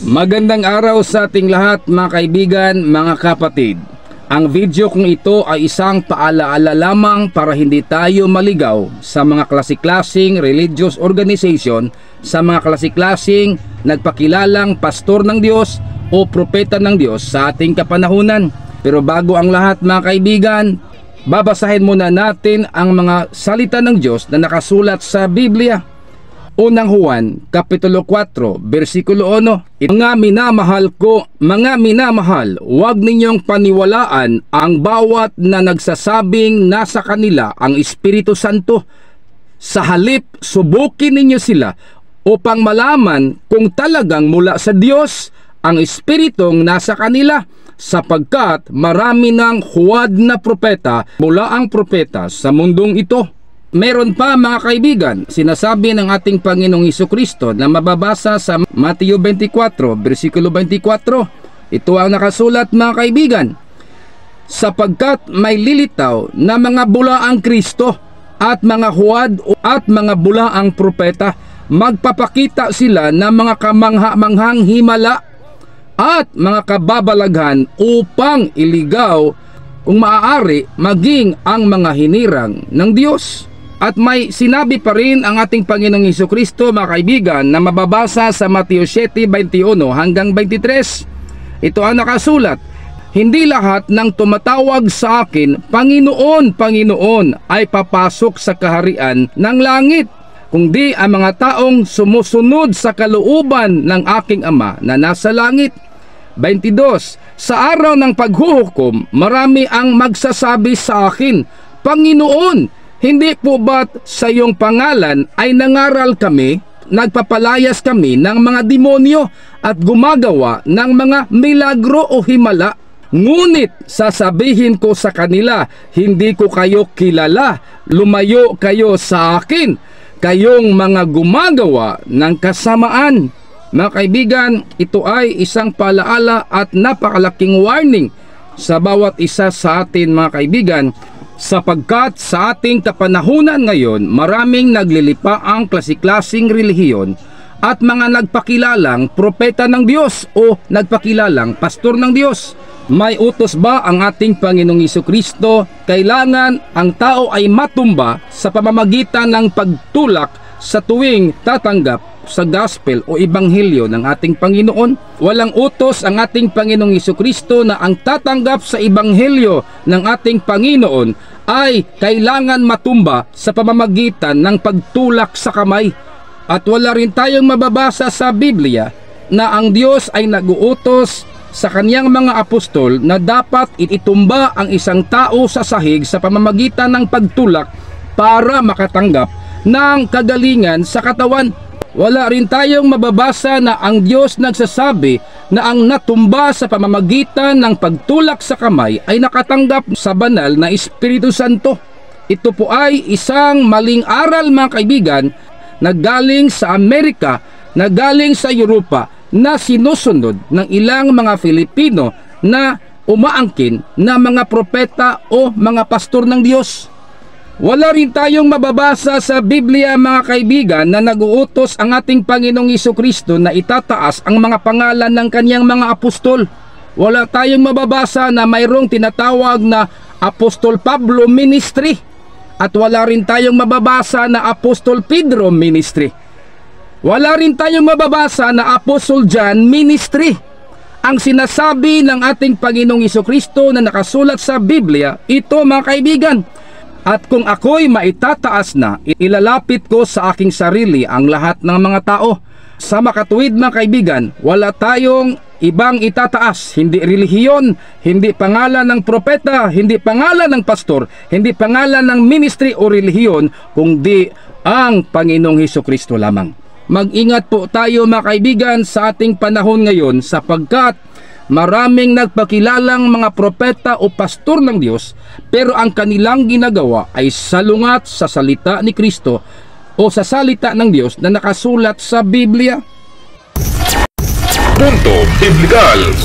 Magandang araw sa ating lahat mga kaibigan, mga kapatid. Ang video kong ito ay isang paalaala lamang para hindi tayo maligaw sa mga klase-klaseng religious organization, sa mga klase-klaseng nagpakilalang pastor ng Diyos o propeta ng Diyos sa ating kapanahunan. Pero bago ang lahat mga kaibigan, babasahin muna natin ang mga salita ng Diyos na nakasulat sa Biblia. Unang Juan, Kapitulo 4, versikulo 1. Mga minamahal ko, mga minamahal, huwag ninyong paniwalaan ang bawat na nagsasabing nasa kanila ang Espiritu Santo. Sa halip, subukin ninyo sila upang malaman kung talagang mula sa Diyos ang Espiritong nasa kanila, sapagkat marami ng huwad na propeta mula ang propeta sa mundong ito. Meron pa mga kaibigan, sinasabi ng ating Panginoong Hesukristo na mababasa sa Mateo 24, versikulo 24. Ito ang nakasulat mga kaibigan. Sapagkat may lilitaw na mga bulaang Kristo at mga huwad at mga bulaang propeta, magpapakita sila ng mga kamangha-manghang himala at mga kababalaghan upang iligaw kung maaari maging ang mga hinirang ng Diyos. At may sinabi pa rin ang ating Panginoong Hesukristo mga kaibigan na mababasa sa Mateo 7:21 hanggang 23. Ito ang nakasulat. Hindi lahat ng tumatawag sa akin, Panginoon, Panginoon, ay papasok sa kaharian ng langit, kundi ang mga taong sumusunod sa kalooban ng aking Ama na nasa langit. 22. Sa araw ng paghuhukom, marami ang magsasabi sa akin, Panginoon, hindi po ba't sa iyong pangalan ay nangaral kami, nagpapalayas kami ng mga demonyo at gumagawa ng mga milagro o himala? Ngunit sasabihin ko sa kanila, hindi ko kayo kilala, lumayo kayo sa akin, kayong mga gumagawa ng kasamaan. Mga kaibigan, ito ay isang paalaala at napakalaking warning sa bawat isa sa atin mga kaibigan, sapagkat sa ating kapanahunan ngayon, maraming naglilipa ang klase-klaseng relihiyon at mga nagpakilalang propeta ng Diyos o nagpakilalang pastor ng Diyos. May utos ba ang ating Panginoong Hesukristo? Kailangan ang tao ay matumba sa pamamagitan ng pagtulak sa tuwing tatanggap sa gospel o ebanghelyo ng ating Panginoon. Walang utos ang ating Panginoong Hesukristo na ang tatanggap sa ebanghelyo ng ating Panginoon ay kailangan matumba sa pamamagitan ng pagtulak sa kamay. At wala rin tayong mababasa sa Biblia na ang Diyos ay nag-uutos sa kaniyang mga apostol na dapat itumba ang isang tao sa sahig sa pamamagitan ng pagtulak para makatanggap ng kagalingan sa katawan. Wala rin tayong mababasa na ang Diyos nagsasabi na ang natumba sa pamamagitan ng pagtulak sa kamay ay nakatanggap sa banal na Espiritu Santo. Ito po ay isang maling aral mga kaibigan na galing sa Amerika, na galing sa Europa, na sinusunod ng ilang mga Filipino na umaangkin na mga propeta o mga pastor ng Diyos. Wala rin tayong mababasa sa Biblia mga kaibigan na nag-uutos ang ating Panginoong Hesukristo na itataas ang mga pangalan ng kaniyang mga apostol. Wala tayong mababasa na mayroong tinatawag na Apostol Pablo Ministry. At wala rin tayong mababasa na Apostol Pedro Ministry. Wala rin tayong mababasa na Apostol John Ministry. Ang sinasabi ng ating Panginoong Hesukristo na nakasulat sa Biblia, ito mga kaibigan. At kung ako'y maitataas na, ilalapit ko sa aking sarili ang lahat ng mga tao. Sa makatuwid mga kaibigan, wala tayong ibang itataas, hindi relihiyon, hindi pangalan ng propeta, hindi pangalan ng pastor, hindi pangalan ng ministry o relihiyon, kundi ang Panginoong Hesukristo lamang. Mag-ingat po tayo mga kaibigan sa ating panahon ngayon, sapagkat maraming nagpakilalang mga propeta o pastor ng Diyos, pero ang kanilang ginagawa ay salungat sa salita ni Kristo o sa salita ng Diyos na nakasulat sa Biblia. Punto Biblikal.